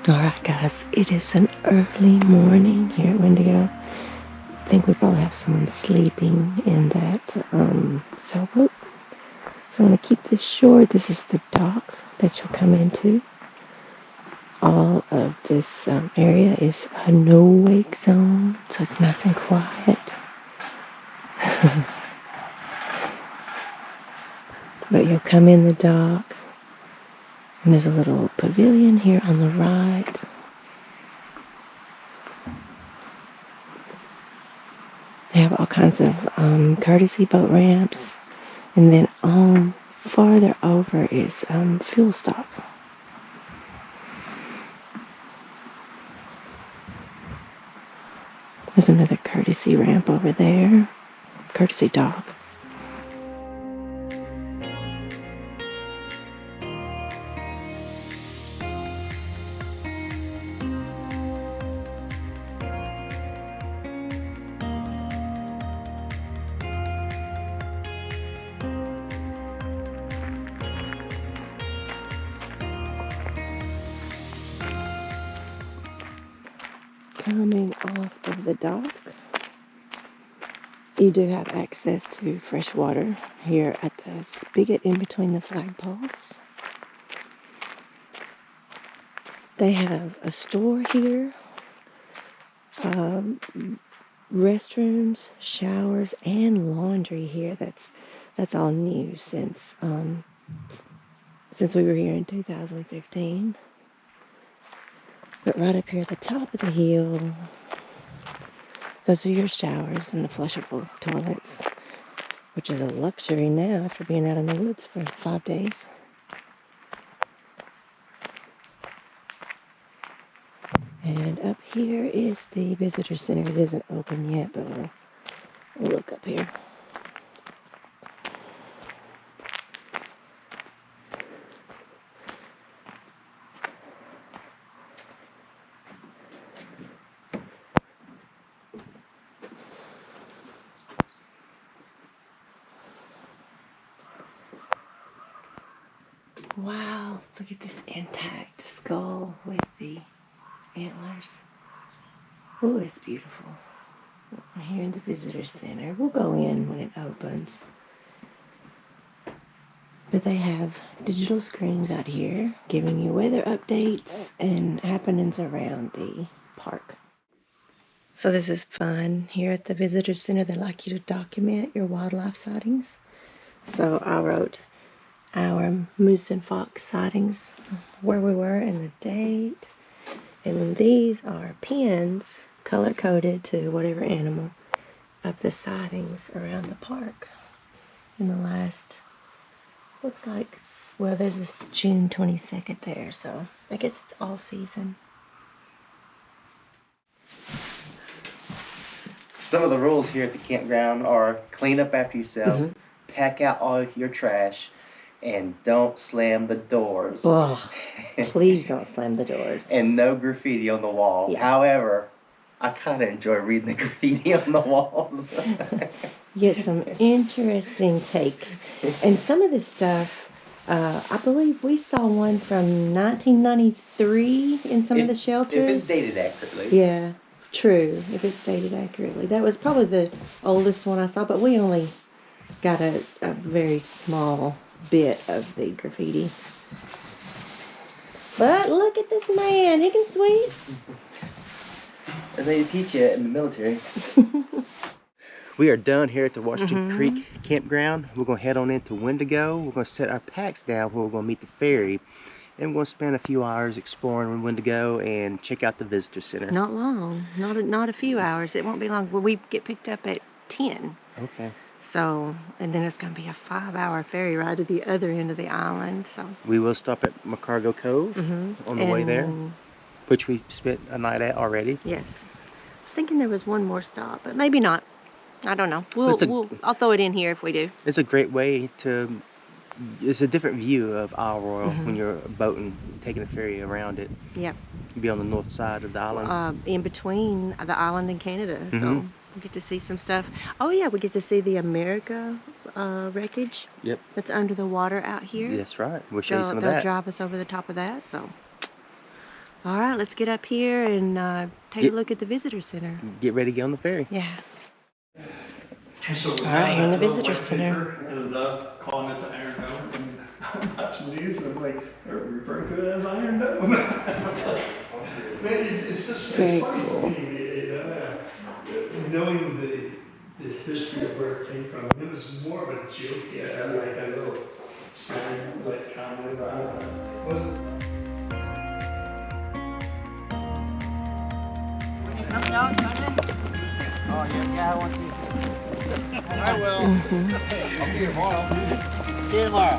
Alright guys, it is an early morning here at Wendigo. I think we probably have someone sleeping in that sailboat. So I'm going to keep this short. This is the dock that you'll come into. All of this area is a no-wake zone, so it's nice and quiet. But you'll come in the dock, and there's a little pavilion here on the right. They have all kinds of courtesy boat ramps. And then on farther over is fuel stop. There's another courtesy ramp over there. Courtesy dock. Coming off of the dock, you do have access to fresh water here at the spigot in between the flagpoles. They have a store here, restrooms, showers, and laundry here. That's all new since we were here in 2015. But right up here at the top of the hill, those are your showers and the flushable toilets, which is a luxury now after being out in the woods for 5 days. And up here is the visitor center. It isn't open yet, but we'll look up here. Wow, look at this intact skull with the antlers. Oh, it's beautiful. We're here in the visitor center. We'll go in when it opens. But they have digital screens out here giving you weather updates and happenings around the park. So this is fun. Here at the visitor center, they like you to document your wildlife sightings. So I wrote our moose and fox sightings, where we were and the date. And then these are pins color-coded to whatever animal of the sightings around the park in the last, looks like, well, there's just June 22nd there, so I guess it's all season. Some of the rules here at the campground are clean up after yourself, pack out all your trash, and don't slam the doors. Oh, please don't slam the doors. And no graffiti on the wall. Yeah. However, I kind of enjoy reading the graffiti on the walls. Get some interesting takes. And some of this stuff, I believe we saw one from 1993 in some of the shelters. If it's dated accurately. Yeah, true. If it's dated accurately. That was probably the oldest one I saw, but we only got a very small bit of the graffiti. But look at this man. He can sweep. As they teach you in the military. We are done here at the Washington Creek campground. We're going to head on into Wendigo. We're going to set our packs down where we're going to meet the ferry. And we're going to spend a few hours exploring Wendigo and check out the visitor center. Not long. Not a few hours. It won't be long. Well, we get picked up at 10. Okay. So, and then it's going to be a 5-hour ferry ride to the other end of the island. So we will stop at McCargo Cove on the way there, which we spent a night at already. Yes. I was thinking there was one more stop, but maybe not. I don't know. I'll throw it in here if we do. It's a great way to, it's a different view of Isle Royale when you're boating, taking a ferry around it. Yep. You'll be on the north side of the island. In between the island and Canada, so we get to see some stuff. Oh yeah, we get to see the America wreckage. Yep. That's under the water out here. That's right. We'll show you some of that. They'll drive us over the top of that, so All right, let's get up here and take a look at the visitor center. Get ready to get on the ferry. Yeah. And so All right, here in the visitor center. And calling it the Iron Dome. And I'm watching the news and I'm like, they're referring to it as Iron Dome. It's just Very it's funny cool. to me, knowing the history of where it came from. It was more of a joke, like a little slang, like comment about it. It wasn't. Coming out, Simon? Oh, yeah, I want to. I will. I'll see you tomorrow. See you tomorrow.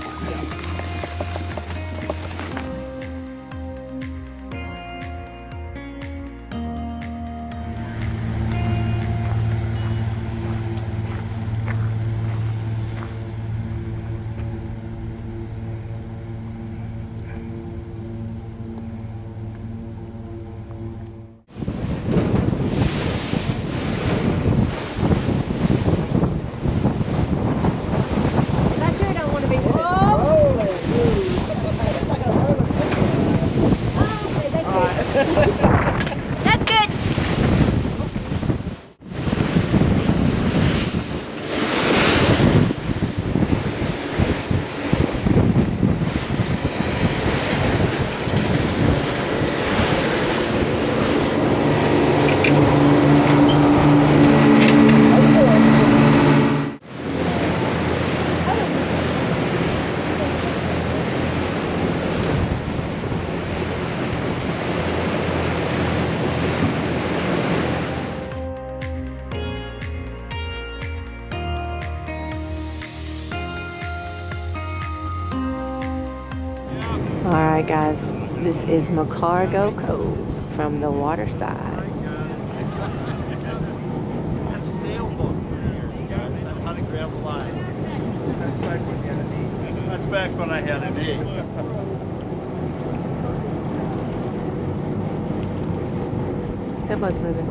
That's good. All right, guys, this is McCargo Cove from the water side. Sailboat. How to grab a line. That's back when I had an E. Sailboat's moving.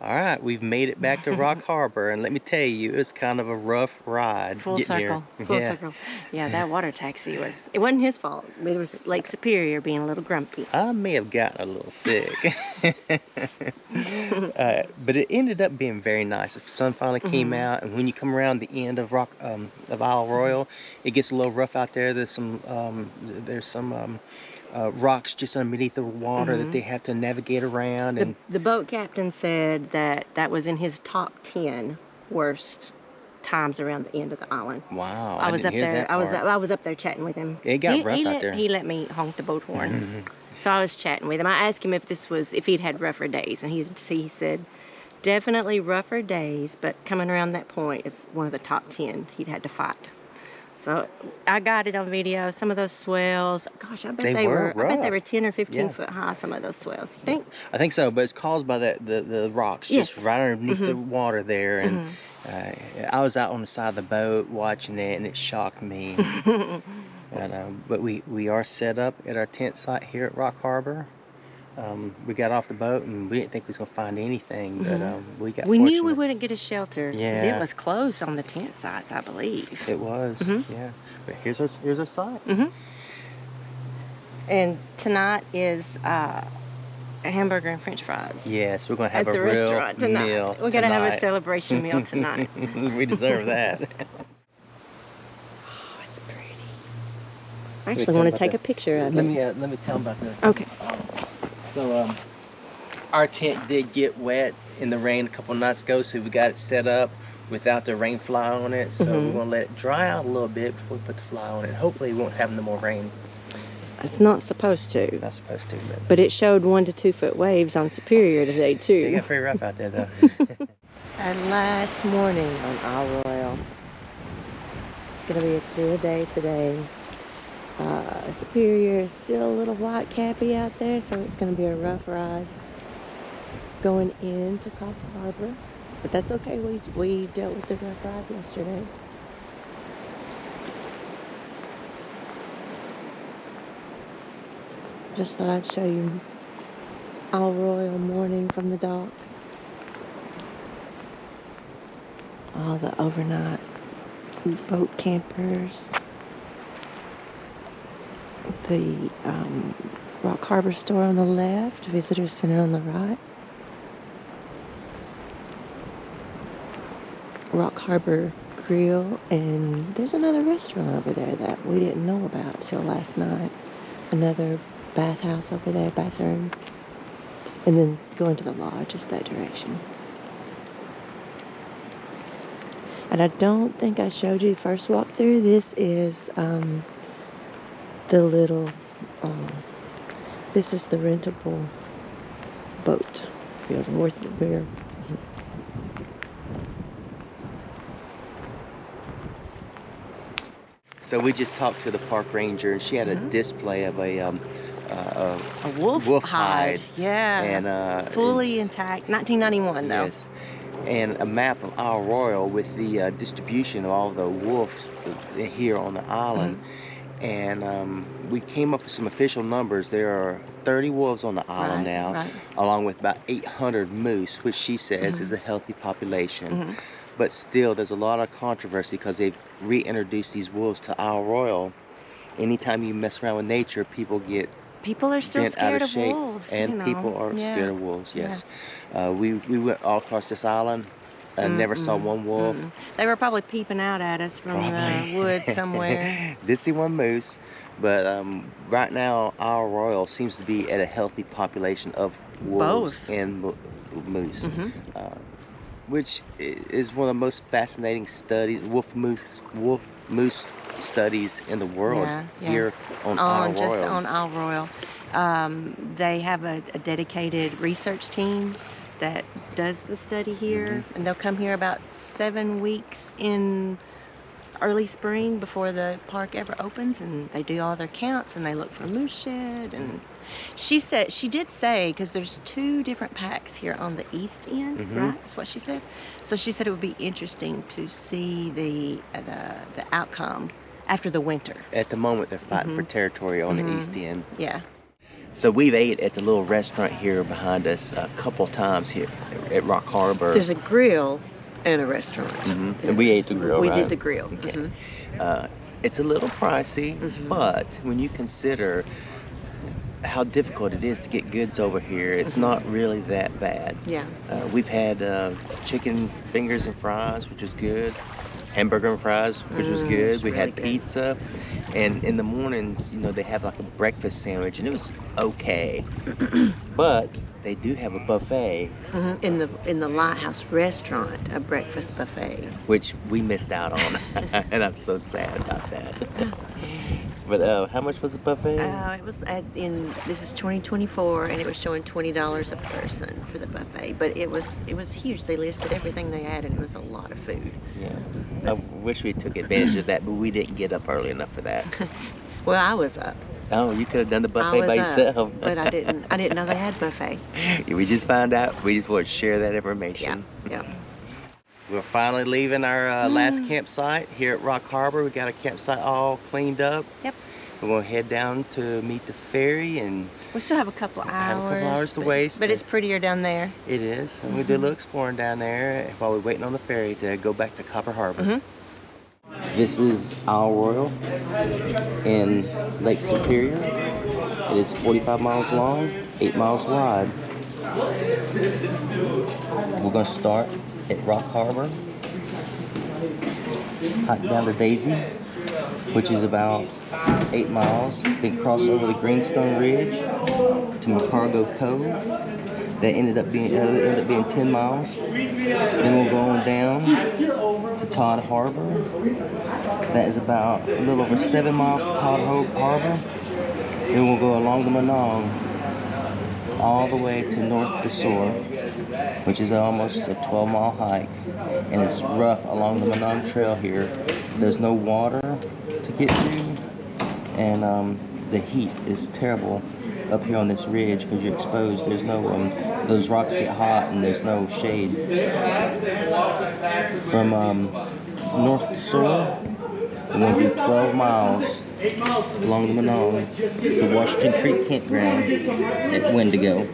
All right, we've made it back to Rock Harbor, and let me tell you, it was kind of a rough ride. Full getting circle. here. Full Yeah. circle. Yeah, that water taxi it wasn't his fault. It was Lake Superior being a little grumpy. I may have gotten a little sick. But it ended up being very nice. The sun finally came out, and when you come around the end of Isle Royale, it gets a little rough out there. There's some rocks just underneath the water that they have to navigate around. And The boat captain said that was in his top 10 worst times around the end of the island. wow, I was didn't up hear there. that I was part. I was up there chatting with him. It got rough out there. He let me honk the boat horn. So I was chatting with him. I asked him if he'd had rougher days, and he said definitely rougher days, but coming around that point is one of the top 10 he'd had to fight. So I got it on video. Some of those swells, gosh, I bet they were 10 or 15 foot high. Some of those swells. You think? I think so, but it's caused by the rocks just right underneath the water there. And I was out on the side of the boat watching it, and it shocked me. But we are set up at our tent site here at Rock Harbor. We got off the boat and we didn't think we was gonna find anything, but we knew we wouldn't get a shelter. Yeah. It was closed on the tent sites, I believe. It was, yeah. But here's our site. And tonight is a hamburger and French fries. Yes, we're gonna have at a the real restaurant tonight. meal. We're gonna have a celebration meal tonight. We deserve that. Oh, it's pretty. I actually want to take a picture of it. Let me tell them about that. Okay. So our tent did get wet in the rain a couple nights ago, so we got it set up without the rain fly on it. So we're gonna let it dry out a little bit before we put the fly on it. Hopefully we won't have no more rain. It's not supposed to. Not supposed to, But it showed 1 to 2 foot waves on Superior today too. it got pretty rough out there though. Our last morning on Isle Royale. It's gonna be a clear day today. Superior is still a little white cappy out there, so it's gonna be a rough ride going into Copper Harbor. But that's okay, we dealt with the rough ride yesterday. Just thought I'd show you Isle Royale morning from the dock. All the overnight boat campers. The Rock Harbor store on the left, visitor center on the right. Rock Harbor Grill, and there's another restaurant over there that we didn't know about till last night. Another bathhouse over there, bathroom. And then going to the lodge is that direction. And I don't think I showed you first walk through. This is the little, this is the rentable boat. North of the rear. So we just talked to the park ranger, and she had a display of a wolf hide. Yeah. And fully intact. 1991 though. Yes. And a map of Isle Royale with the distribution of all the wolves here on the island. And we came up with some official numbers. There are 30 wolves on the island now, along with about 800 moose, which she says is a healthy population. But still, there's a lot of controversy because they've reintroduced these wolves to Isle Royale. Anytime you mess around with nature, people are still scared of wolves, and people are scared of wolves. Yes, we went all across this island and never saw one wolf. They were probably peeping out at us from the woods somewhere. Did see one moose, but right now Isle Royale seems to be at a healthy population of wolves and moose. Which is one of the most fascinating studies, wolf moose studies in the world here on Isle Royale. Just on Isle Royale. They have a dedicated research team that does the study here, and they'll come here about 7 weeks in early spring before the park ever opens, and they do all their counts and they look for moose shed. And she did say, because there's 2 different packs here on the east end, right? That's what she said. So she said it would be interesting to see the outcome after the winter. At the moment, they're fighting for territory on the east end. Yeah. So we've ate at the little restaurant here behind us a couple times here at Rock Harbor. There's a grill and a restaurant. And we ate the grill, We right? did the grill. Okay. It's a little pricey, but when you consider how difficult it is to get goods over here, it's not really that bad. Yeah. We've had chicken fingers and fries, which is good. Hamburger and fries, which was good. We had pizza, and in the mornings, they have like a breakfast sandwich, and it was okay. But they do have a buffet in the Lighthouse restaurant, a breakfast buffet, which we missed out on, and I'm so sad about that. But how much was the buffet? It was this is 2024, and it was showing $20 a person for the buffet. But it was huge. They listed everything they had, and it was a lot of food. Yeah, I wish we took advantage of that, but we didn't get up early enough for that. Well, I was up. Oh, you could have done the buffet by yourself. But I didn't know they had buffet. We just found out. We just want to share that information. Yeah. We're finally leaving our last campsite here at Rock Harbor. We got our campsite all cleaned up. Yep. We're going to head down to meet the ferry, and we still have a couple hours. To waste. But it's prettier down there. It is. And we did a little exploring down there while we're waiting on the ferry to go back to Copper Harbor. This is Isle Royale in Lake Superior. It is 45 miles long, 8 miles wide. We're going to start at Rock Harbor, hike down to Daisy, which is about 8 miles, then cross over the Greenstone Ridge to McCargo Cove. That ended up being 10 miles. Then we'll go on down to Todd Harbor. That is about a little over 7 miles to Todd Harbor. Then we'll go along the Manong all the way to North Dessau, which is almost a 12-mile hike, and it's rough along the Manong Trail here. There's no water to get to, and the heat is terrible up here on this ridge because you're exposed. There's no those rocks get hot and there's no shade. From North Dessau, we're going to do 12 miles along the Manong to Washington Creek Campground at Wendigo.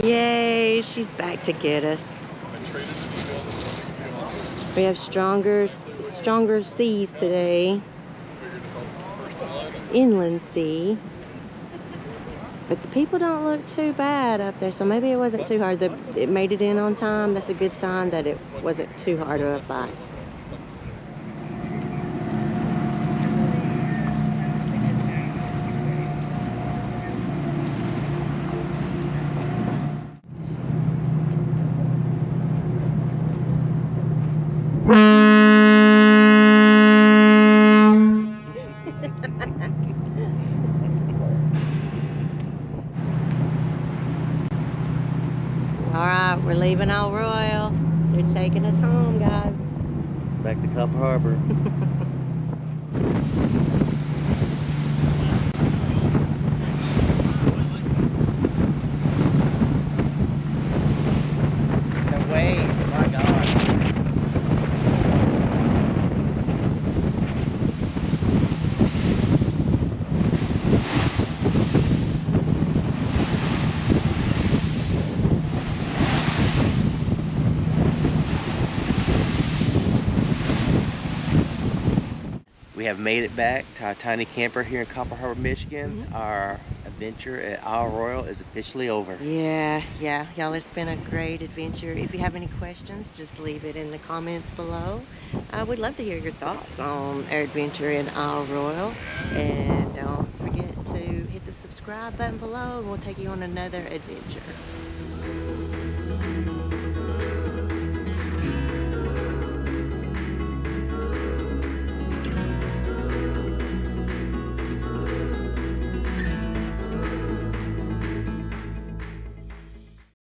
Yay, she's back to get us. We have stronger seas today. Inland sea. But the people don't look too bad up there, so maybe it wasn't too hard. It made it in on time. That's a good sign that it wasn't too hard of a fight. Alright, we're leaving our Royale. They're taking us home, guys. Back to Copper Harbor. The waves, my God. We have made it back to our tiny camper here in Copper Harbor, Michigan. Our adventure at Isle Royale is officially over. Yeah, y'all, it's been a great adventure. If you have any questions, just leave it in the comments below. We'd love to hear your thoughts on our adventure in Isle Royale. And don't forget to hit the subscribe button below, and we'll take you on another adventure.